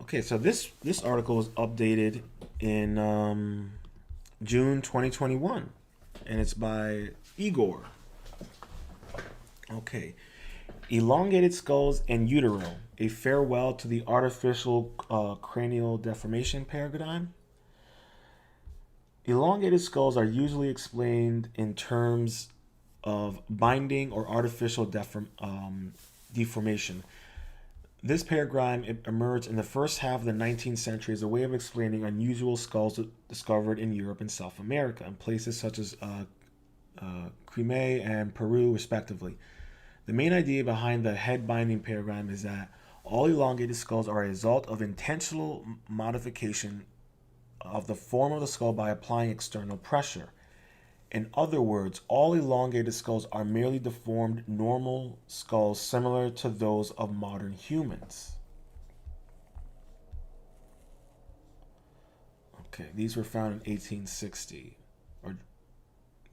Okay, so this article was updated in June 2021, and it's by Igor. Okay, elongated skulls and utero: a farewell to the artificial cranial deformation paradigm. Elongated skulls are usually explained in terms of binding or artificial deformation. This paradigm emerged in the first half of the 19th century as a way of explaining unusual skulls discovered in Europe and South America, in places such as Crimea and Peru, respectively. The main idea behind the head binding paradigm is that all elongated skulls are a result of intentional modification of the form of the skull by applying external pressure. In other words, all elongated skulls are merely deformed normal skulls similar to those of modern humans. Okay, these were found in 1860. Or,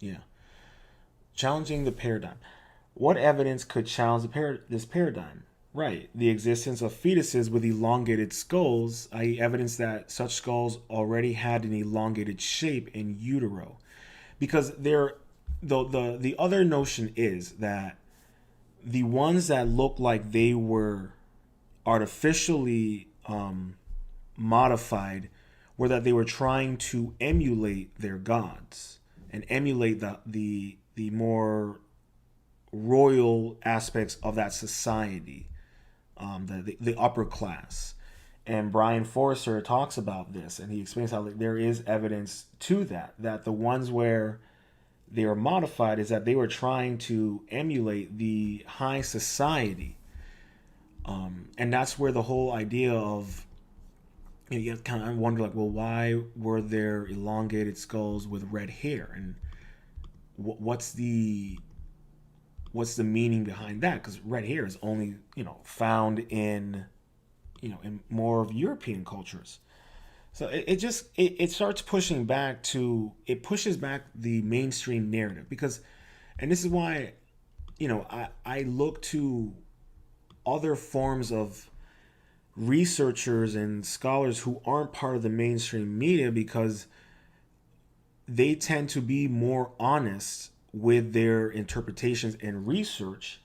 yeah. Challenging the paradigm. What evidence could challenge this paradigm? Right, the existence of fetuses with elongated skulls, i.e., evidence that such skulls already had an elongated shape in utero. Because the other notion is that the ones that look like they were artificially modified were that they were trying to emulate their gods and emulate the more royal aspects of that society, the upper class. And Brian Forrester talks about this, and he explains how there is evidence to that the ones where they were modified is that they were trying to emulate the high society. And that's where the whole idea of, you kind of wonder, like, well, why were there elongated skulls with red hair? And what's the meaning behind that? Because red hair is only, found in more of European cultures. So it starts pushing back it pushes back the mainstream narrative, because, and this is why, I look to other forms of researchers and scholars who aren't part of the mainstream media, because they tend to be more honest with their interpretations and research,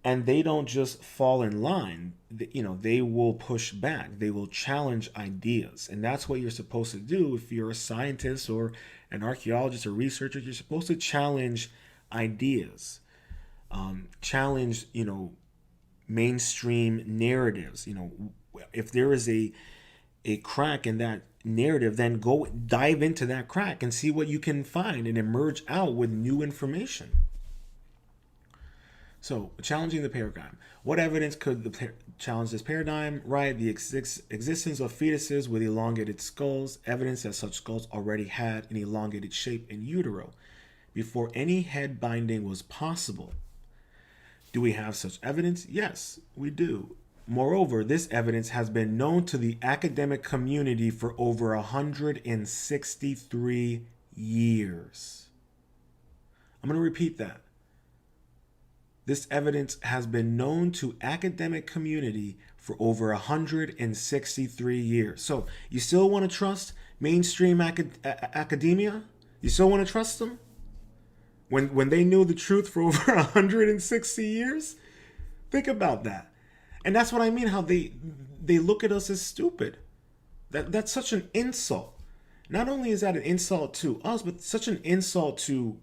and they don't just fall in line. They will push back, they will challenge ideas, and that's what you're supposed to do. If you're a scientist or an archaeologist or researcher, you're supposed to challenge ideas, challenge mainstream narratives. If there is a crack in that narrative, then go dive into that crack and see what you can find and emerge out with new information. So, challenging the paradigm. What evidence could challenge this paradigm? Right, the existence of fetuses with elongated skulls, evidence that such skulls already had an elongated shape in utero before any head binding was possible. Do we have such evidence? Yes, we do. Moreover, this evidence has been known to the academic community for over 163 years. I'm going to repeat that. This evidence has been known to academic community for over 163 years. So, you still want to trust mainstream academia? You still want to trust them? When they knew the truth for over 160 years? Think about that. And that's what I mean, how they look at us as stupid. That's such an insult. Not only is that an insult to us, but such an insult to,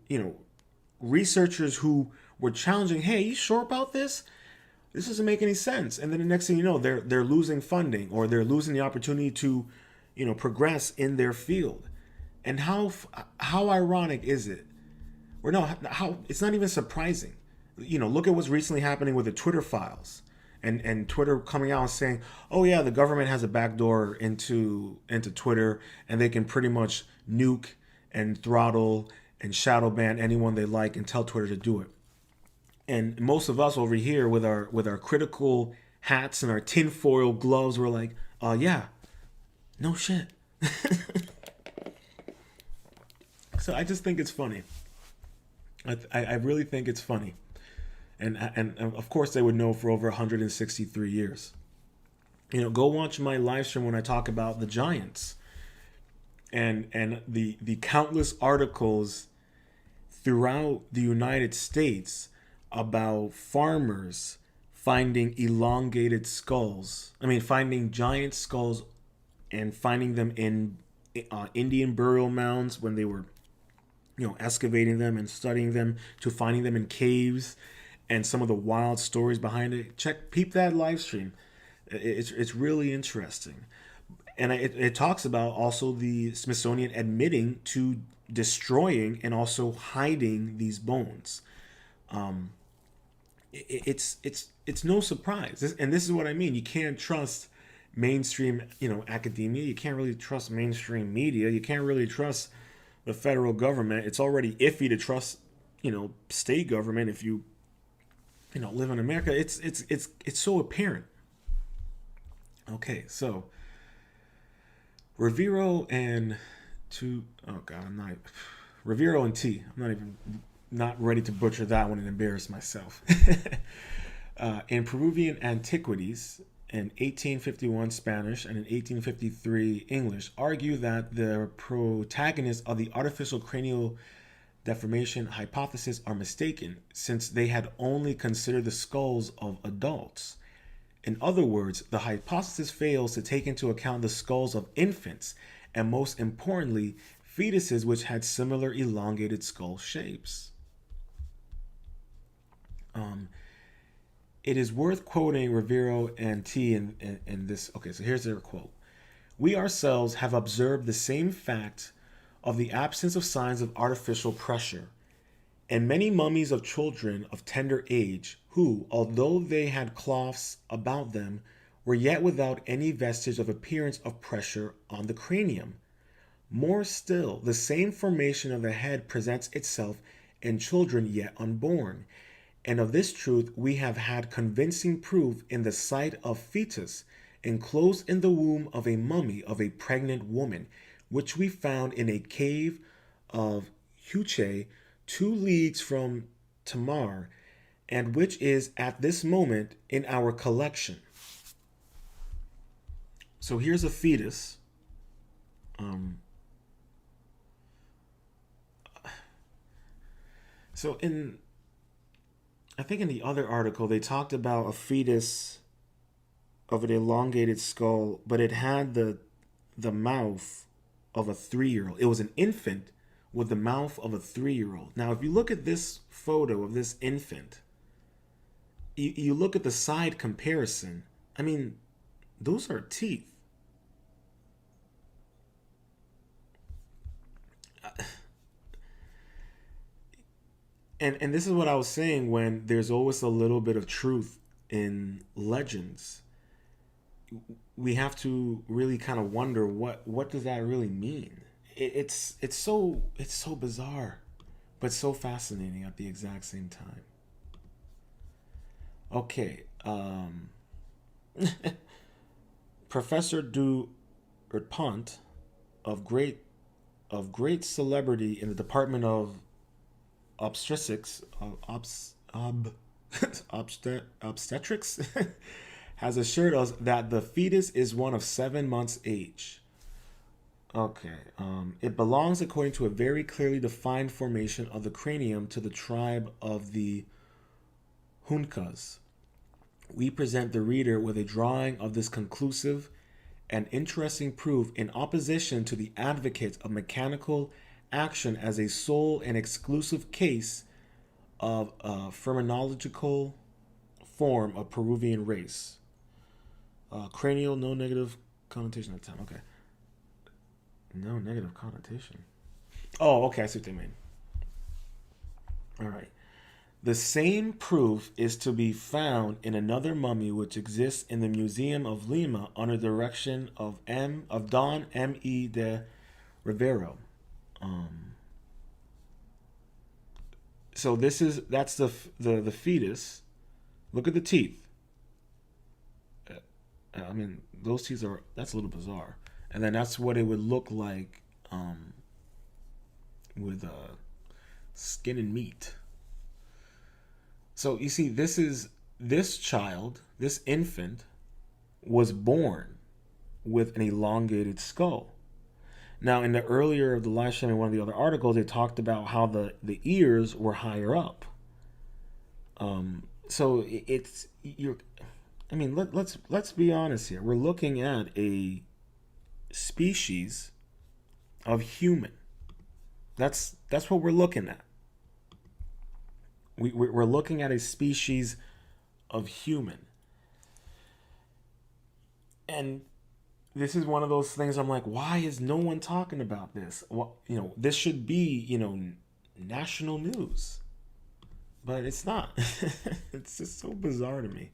researchers who were challenging, hey, you sure about this? This doesn't make any sense. And then the next thing you know, they're losing funding, or they're losing the opportunity to, progress in their field. And how ironic is it? Or no, how it's not even surprising. Look at what's recently happening with the Twitter files. And Twitter coming out and saying, oh yeah, the government has a backdoor into Twitter, and they can pretty much nuke and throttle and shadow ban anyone they like and tell Twitter to do it. And most of us over here with our critical hats and our tinfoil gloves, we're like, yeah, no shit. So I just think it's funny. I really think it's funny. And of course they would know for over 163 years. Go watch my live stream when I talk about the giants and the countless articles throughout the United States about farmers finding elongated skulls. I mean, finding giant skulls and finding them in Indian burial mounds when they were, excavating them and studying them, to finding them in caves, and some of the wild stories behind it. Peep that live stream. It's really interesting. And it talks about also the Smithsonian admitting to destroying and also hiding these bones. It's no surprise, and this is what I mean. You can't trust mainstream, academia. You can't really trust mainstream media. You can't really trust the federal government. It's already iffy to trust, state government if you, live in America. It's so apparent. Okay, so Rivero and two oh god, I'm not Rivero and T. I'm not ready to butcher that one and embarrass myself. In Peruvian antiquities in 1851 Spanish and in 1853 English argue that the protagonists of the artificial cranial deformation hypothesis are mistaken, since they had only considered the skulls of adults. In other words, the hypothesis fails to take into account the skulls of infants, and most importantly, fetuses which had similar elongated skull shapes. It is worth quoting Rivero and T in this. Okay, so here's their quote. We ourselves have observed the same fact of the absence of signs of artificial pressure, and many mummies of children of tender age, who, although they had cloths about them, were yet without any vestige of appearance of pressure on the cranium. More still, the same formation of the head presents itself in children yet unborn, and of this truth we have had convincing proof in the sight of fetus enclosed in the womb of a mummy of a pregnant woman, which we found in a cave of Huche, 2 leagues from Tamar, and which is at this moment in our collection. So here's a fetus. So I think in the other article they talked about a fetus of an elongated skull, but it had the mouth of a 3-year-old. It was an infant with the mouth of a 3-year-old. Now, if you look at this photo of this infant, you look at the side comparison. I mean, those are teeth. And this is what I was saying, when there's always a little bit of truth in legends. We have to really kind of wonder what does that really mean. It's so bizarre, but so fascinating at the exact same time. Okay, Professor Du Pont of great celebrity in the Department of Obstetrics, obstetrics has assured us that the fetus is one of 7 months age. Okay, it belongs, according to a very clearly defined formation of the cranium, to the tribe of the Huncas. We present the reader with a drawing of this conclusive and interesting proof, in opposition to the advocates of mechanical action as a sole and exclusive case of a phenomenological form of Peruvian race. Cranial, no negative connotation at the time. Okay. No negative connotation. Oh, okay, I see what they mean. All right. The same proof is to be found in another mummy which exists in the Museum of Lima under the direction of Don M. E. de Rivero. So that's the fetus. Look at the teeth. I mean, those teeth that's a little bizarre. And then that's what it would look like with skin and meat. So you see, this child, this infant, was born with an elongated skull. Now, in the earlier of the live stream, in one of the other articles, they talked about how the ears were higher up. So it's you're. I mean, let's be honest here. We're looking at a species of human. That's what we're looking at. We're looking at a species of human, and this is one of those things. I'm like, why is no one talking about this? Well, this should be national news, but it's not. It's just so bizarre to me.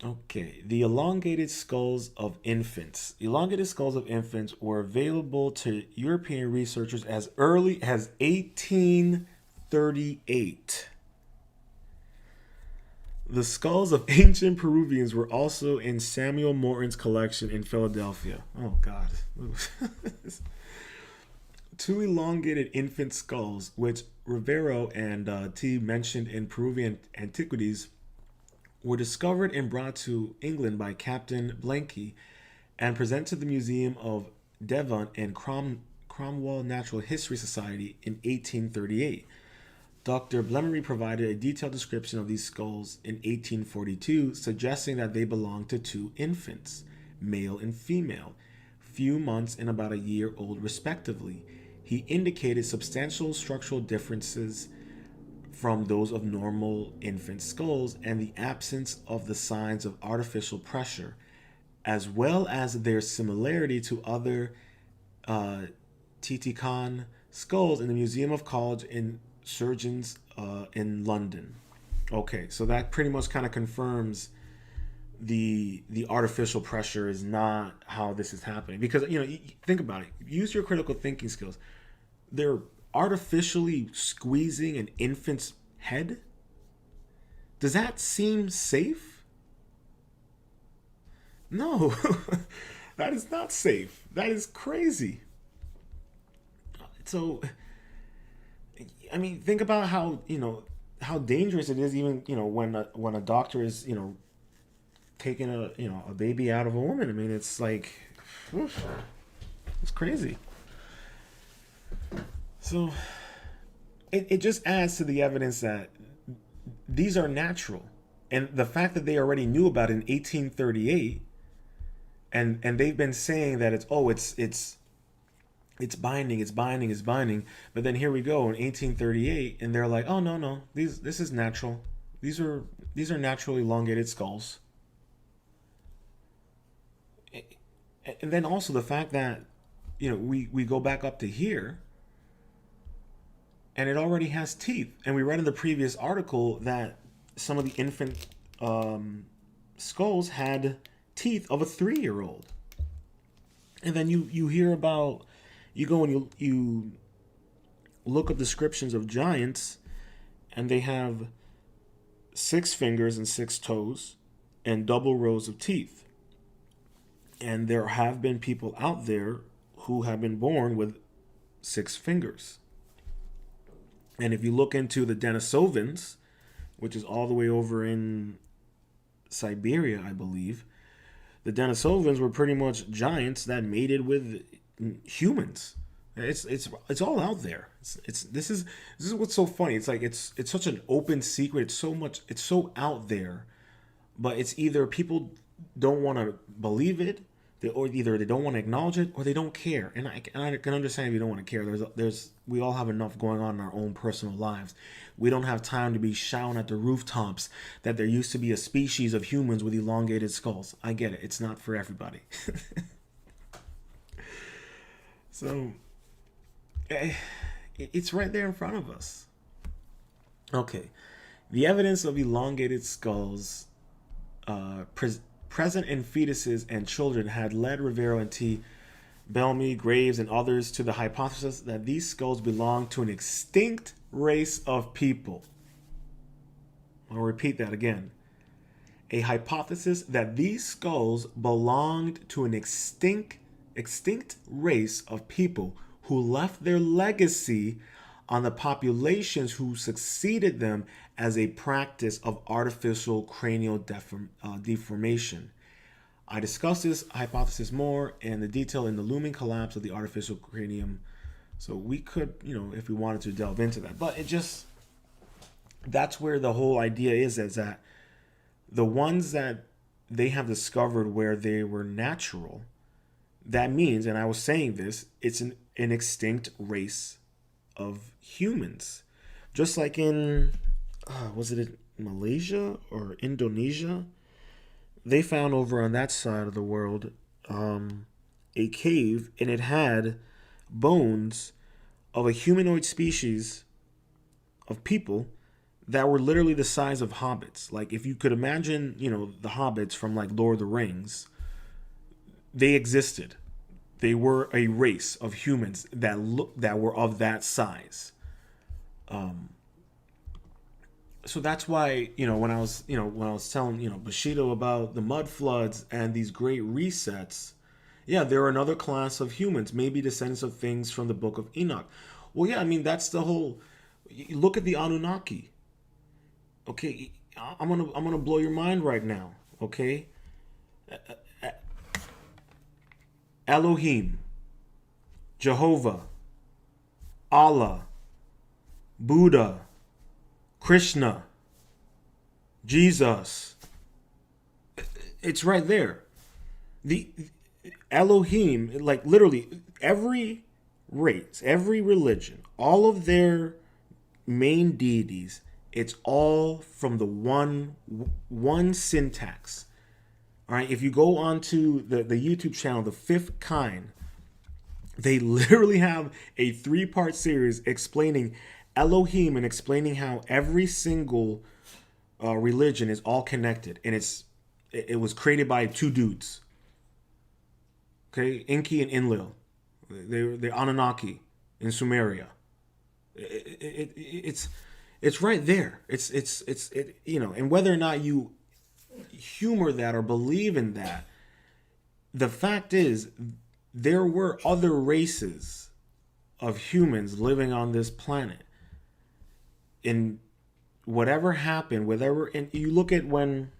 Okay, the elongated skulls of infants. Elongated skulls of infants were available to European researchers as early as 1838. The skulls of ancient Peruvians were also in Samuel Morton's collection in Philadelphia. Oh, God. Two elongated infant skulls, which Rivero and T mentioned in Peruvian antiquities, were discovered and brought to England by Captain Blanky and presented to the Museum of Devon and Cornwall Natural History Society in 1838. Dr. Blemery provided a detailed description of these skulls in 1842, suggesting that they belonged to two infants, male and female, few months and about a year old respectively. He indicated substantial structural differences from those of normal infant skulls and the absence of the signs of artificial pressure, as well as their similarity to other Titicaca skulls in the Museum of College and Surgeons in London. Okay, so that pretty much kind of confirms the artificial pressure is not how this is happening, because think about it. Use your critical thinking skills. They're artificially squeezing an infant's head. Does that seem safe? No. That is not safe. That is crazy. So I mean, think about how dangerous it is, even when a doctor is taking a baby out of a woman. I mean, it's like, oof, it's crazy. So it just adds to the evidence that these are natural, and the fact that they already knew about it in 1838, and they've been saying that it's binding, it's binding, it's binding. But then here we go in 1838, and they're like, oh no, this is natural. These are natural elongated skulls. And then also the fact that we go back up to here, and it already has teeth. And we read in the previous article that some of the infant skulls had teeth of a 3-year-old. And then you hear about. You go and you look up descriptions of giants, and they have 6 fingers and 6 toes and double rows of teeth. And there have been people out there who have been born with 6 fingers. And if you look into the Denisovans, which is all the way over in Siberia, I believe, the Denisovans were pretty much giants that mated with humans. It's all out there. This is what's so funny. It's like it's such an open secret. It's so out there, but it's either people don't want to believe it, or either they don't want to acknowledge it, or they don't care. And I can understand if you don't want to care. We all have enough going on in our own personal lives. We don't have time to be shouting at the rooftops that there used to be a species of humans with elongated skulls. I get it. It's not for everybody. So it's right there in front of us. Okay, the evidence of elongated skulls present in fetuses and children had led Rivero and T. Bellamy, Graves, and others to the hypothesis that these skulls belong to an extinct race of people. I'll repeat that again. A hypothesis that these skulls belonged to an extinct race of people who left their legacy on the populations who succeeded them as a practice of artificial cranial deformation. I discussed this hypothesis more and the detail in the looming collapse of the artificial cranium. So we could, if we wanted to delve into that. But that's where the whole idea is that the ones that they have discovered where they were natural, that means, and I was saying this, it's an extinct race of humans. Just like in, was it in Malaysia or Indonesia? They found over on that side of the world a cave, and it had bones of a humanoid species of people that were literally the size of hobbits. Like if you could imagine, the hobbits from like Lord of the Rings, they existed. They were a race of humans that were of that size. So that's why, when I was telling, Bushido about the mud floods and these great resets, yeah, they're another class of humans, maybe descendants of things from the Book of Enoch. Well, yeah, I mean, that's the whole, look at the Anunnaki. Okay, I'm gonna blow your mind right now, okay? Elohim, Jehovah, Allah, Buddha, Krishna, Jesus. It's right there. The Elohim, like literally every race, every religion, all of their main deities, it's all from the one syntax. All right, if you go onto the YouTube channel, The Fifth Kind, they literally have a 3-part series explaining Elohim and explaining how every single religion is all connected, and it was created by 2 dudes. Okay, Enki and Enlil, they're Anunnaki in Sumeria. It's right there. It's and whether or not you humor that or believe in that, the fact is there were other races of humans living on this planet. And whatever happened, and you look at when,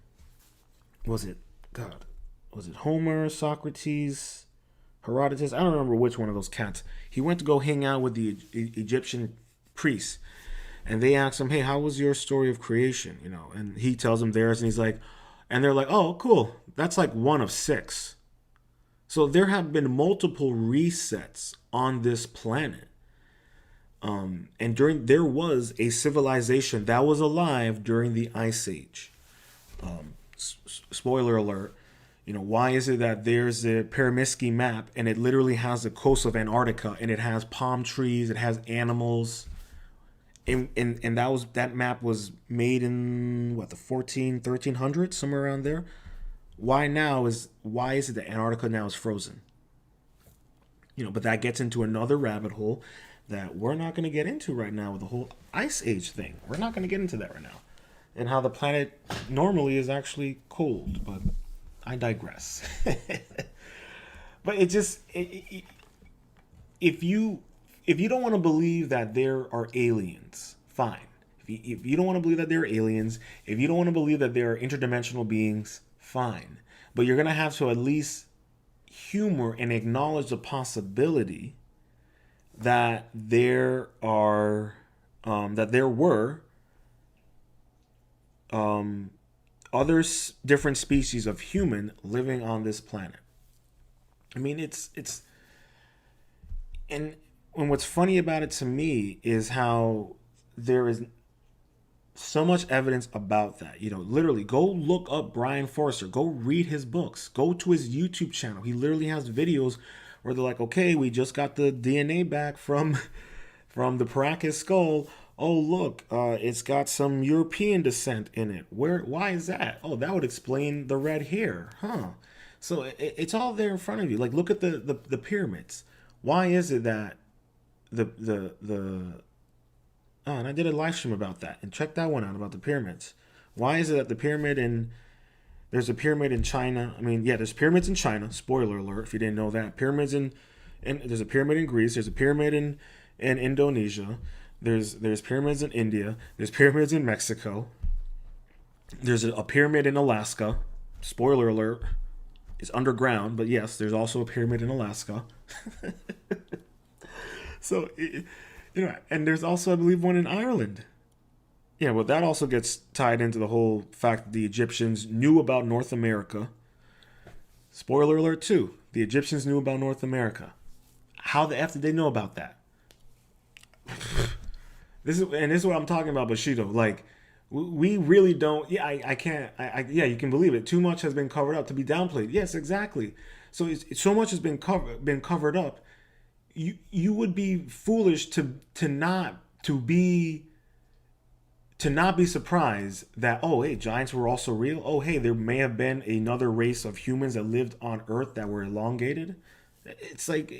was it Homer, Socrates, Herodotus? I don't remember which one of those cats. He went to go hang out with the Egyptian priests, and they asked him, "Hey, how was your story of creation?" And he tells them theirs, and he's like, and they're like, "Oh, cool. That's like 1 of 6." So there have been multiple resets on this planet. And there was a civilization that was alive during the Ice Age. Spoiler alert. Why is it that there's a Pyramidski map and it literally has the coast of Antarctica and it has palm trees, it has animals, and that map was made in the 1300s, somewhere around there. Why is it that Antarctica now is frozen? But that gets into another rabbit hole that we're not going to get into right now with the whole Ice Age thing. We're not going to get into that right now. And how the planet normally is actually cold, but I digress. But if you don't want to believe that there are aliens, fine. If you don't want to believe that there are aliens, if you don't want to believe that there are interdimensional beings, fine. But you're going to have to at least humor and acknowledge the possibility that there were other different species of human living on this planet. I mean, and what's funny about it to me is how there is so much evidence about that. Literally go look up Brian Forster, go read his books, go to his YouTube channel. He literally has videos where they're like, okay, we just got the DNA back from the Paracas skull. Oh, look, it's got some European descent in it. Why is that? Oh, that would explain the red hair, huh? So it's all there in front of you. Like, look at the pyramids. Why is it that and I did a live stream about that, and check that one out about the pyramids. Why is it that there's a pyramid in China? I mean, yeah, there's pyramids in China. Spoiler alert, if you didn't know that. Pyramids and there's a pyramid in Greece. There's a pyramid in Indonesia. There's pyramids in India. There's pyramids in Mexico. There's a pyramid in Alaska. Spoiler alert, it's underground, but yes, there's also a pyramid in Alaska. So, and there's also, I believe, one in Ireland. Yeah, well, that also gets tied into the whole fact that the Egyptians knew about North America. Spoiler alert, too. The Egyptians knew about North America. How the F did they know about that? This is what I'm talking about, Bushido. Like, we really don't. Yeah, I can't. Yeah, you can believe it. Too much has been covered up to be downplayed. Yes, exactly. So so much has been covered up. You would be foolish to not be surprised that, oh, hey, giants were also real. Oh, hey, there may have been another race of humans that lived on Earth that were elongated. It's like,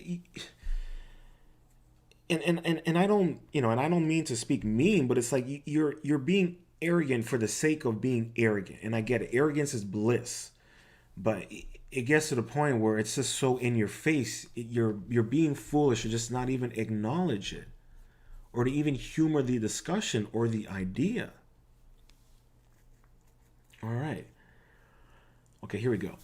and I don't, and I don't mean to speak mean, but it's like you're being arrogant for the sake of being arrogant. And I get it. Arrogance is bliss, but it gets to the point where it's just so in your face. You're being foolish to just not even acknowledge it, or to even humor the discussion or the idea. All right. Okay, here we go.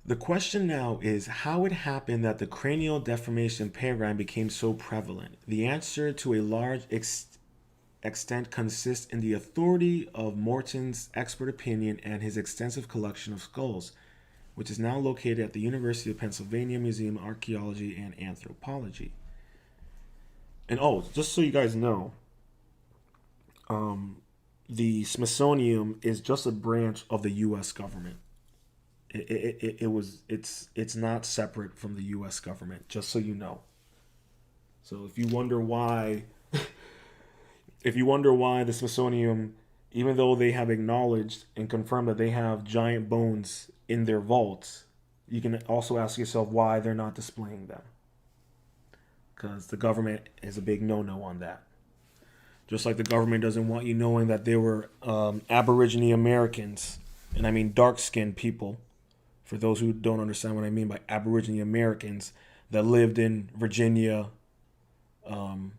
The question now is how it happened that the cranial deformation paradigm became so prevalent. The answer to a large extent consists in the authority of Morton's expert opinion and his extensive collection of skulls, which is now located at the University of Pennsylvania Museum of Archaeology and Anthropology. And oh, just so you guys know, the Smithsonian is just a branch of the U.S. government. It's not separate from the U.S. government. Just so you know. So if you wonder why the Smithsonian, even though they have acknowledged and confirmed that they have giant bones in their vaults, you can also ask yourself why they're not displaying them. Because the government is a big no-no on that. Just like the government doesn't want you knowing that there were Aborigine Americans, and I mean dark-skinned people, for those who don't understand what I mean by Aborigine Americans, that lived in Virginia, and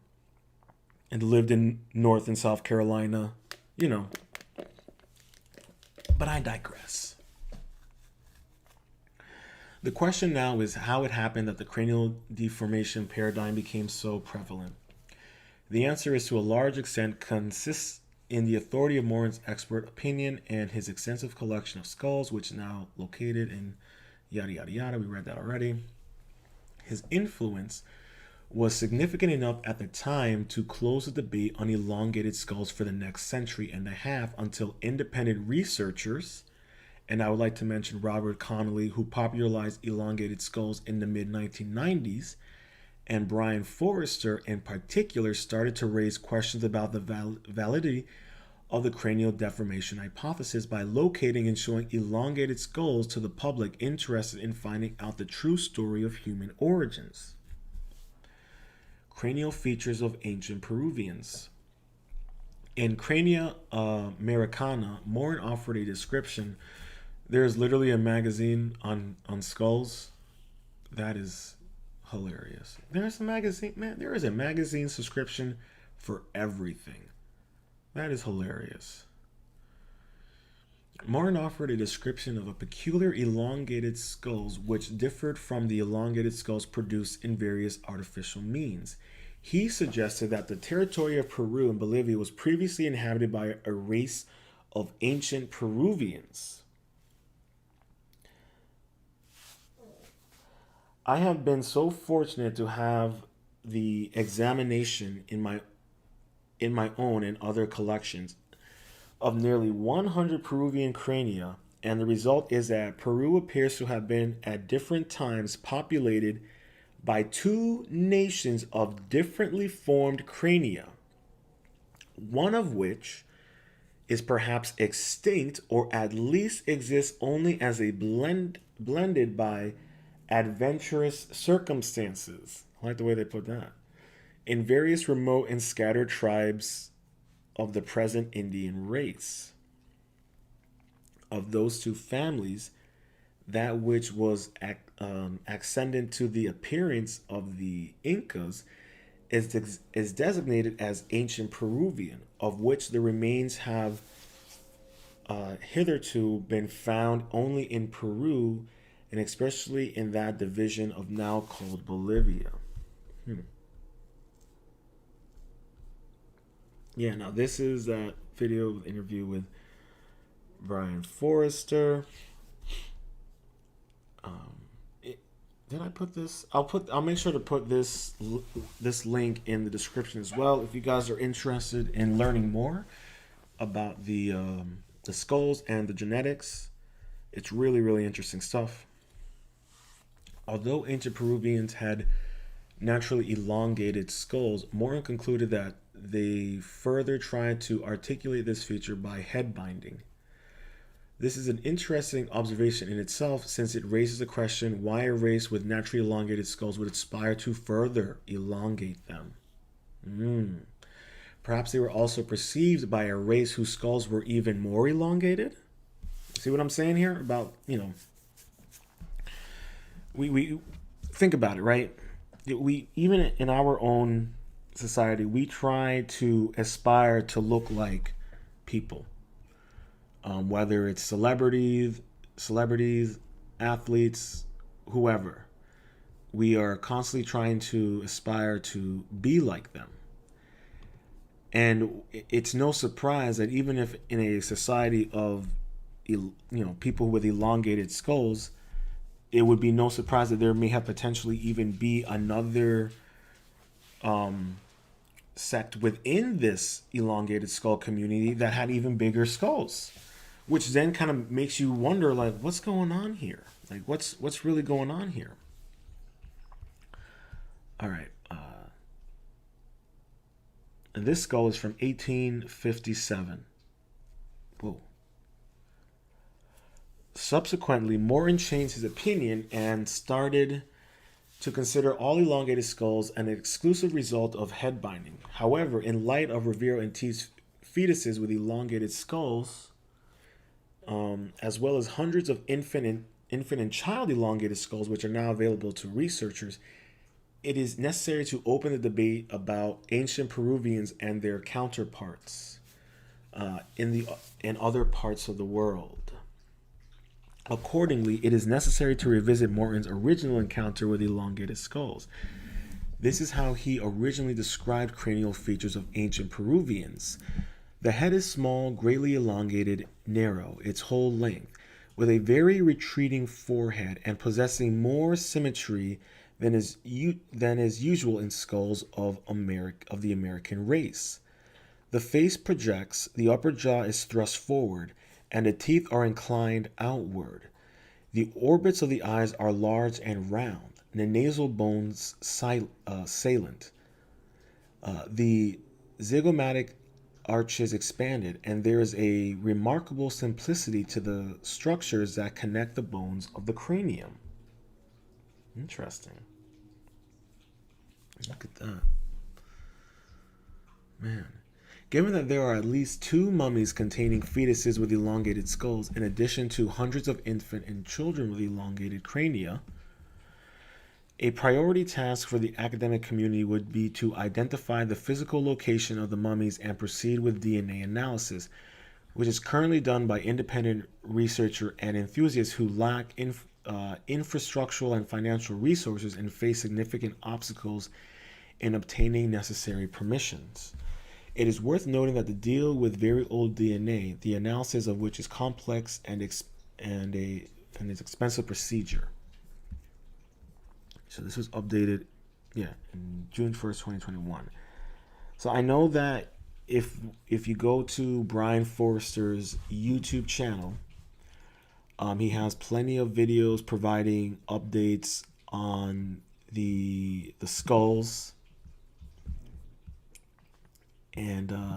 lived in North and South Carolina, But I digress. The question now is how it happened that the cranial deformation paradigm became so prevalent. The answer is to a large extent consists in the authority of Morin's expert opinion and his extensive collection of skulls, which is now located in yada yada yada. We read that already. His influence was significant enough at the time to close the debate on elongated skulls for the next century and a half until independent researchers, and I would like to mention Robert Connolly, who popularized elongated skulls in the mid-1990s, and Brian Forrester in particular started to raise questions about the validity of the cranial deformation hypothesis by locating and showing elongated skulls to the public interested in finding out the true story of human origins. Cranial features of ancient Peruvians. In Crania Americana, Morin offered a description. There is literally a magazine on skulls. That is hilarious. There's a magazine, man. There is a magazine subscription for everything. That is hilarious. Morin offered a description of a peculiar elongated skulls which differed from the elongated skulls produced in various artificial means. He suggested that the territory of Peru and Bolivia was previously inhabited by a race of ancient Peruvians. I have been so fortunate to have the examination in my own and other collections of nearly 100 Peruvian crania, and the result is that Peru appears to have been at different times populated by two nations of differently formed crania, one of which is perhaps extinct or at least exists only as a blended by adventurous circumstances. I like the way they put that. In various remote and scattered tribes of the present Indian race. Of those two families, that which was ascendant to the appearance of the Incas is designated as ancient Peruvian, of which the remains have hitherto been found only in Peru, and especially in that division of now called Bolivia. Yeah, now this is that video interview with Brian Forrester. Did I put this? I'll make sure to put this link in the description as well. If you guys are interested in learning more about the skulls and the genetics, it's really, really interesting stuff. Although ancient Peruvians had naturally elongated skulls, Morton concluded that they further tried to articulate this feature by head binding. This is an interesting observation in itself, since it raises the question why a race with naturally elongated skulls would aspire to further elongate them. Perhaps they were also perceived by a race whose skulls were even more elongated. See what I'm saying here about, we think about it, right? We, even in our own society, we try to aspire to look like people. Whether it's celebrities, athletes, whoever, we are constantly trying to aspire to be like them. And it's no surprise that even if in a society of people with elongated skulls, it would be no surprise that there may have potentially even be another sect within this elongated skull community that had even bigger skulls, which then kind of makes you wonder, like, what's going on here? Like, what's really going on here? All right. And this skull is from 1857. Whoa. Subsequently, Morton changed his opinion and started to consider all elongated skulls an exclusive result of head binding. However, in light of Rivero and T's fetuses with elongated skulls, as well as hundreds of infant and child elongated skulls, which are now available to researchers, it is necessary to open the debate about ancient Peruvians and their counterparts in other parts of the world. Accordingly, it is necessary to revisit Morton's original encounter with elongated skulls. This is how he originally described cranial features of ancient Peruvians. The head is small, greatly elongated, narrow, its whole length, with a very retreating forehead and possessing more symmetry than is usual in skulls of the American race. The face projects, the upper jaw is thrust forward, and the teeth are inclined outward. The orbits of the eyes are large and round, and the nasal bones salient. The zygomatic arches expanded, and there is a remarkable simplicity to the structures that connect the bones of the cranium. Interesting. Look at that. Man. Given that there are at least 2 mummies containing fetuses with elongated skulls, in addition to hundreds of infant and children with elongated crania, a priority task for the academic community would be to identify the physical location of the mummies and proceed with DNA analysis, which is currently done by independent researchers and enthusiasts who lack infrastructural and financial resources and face significant obstacles in obtaining necessary permissions. It is worth noting that the deal with very old DNA, the analysis of which is complex and an expensive procedure. So this was updated, in June 1st, 2021. So I know that if you go to Brian Forrester's YouTube channel, he has plenty of videos providing updates on the skulls and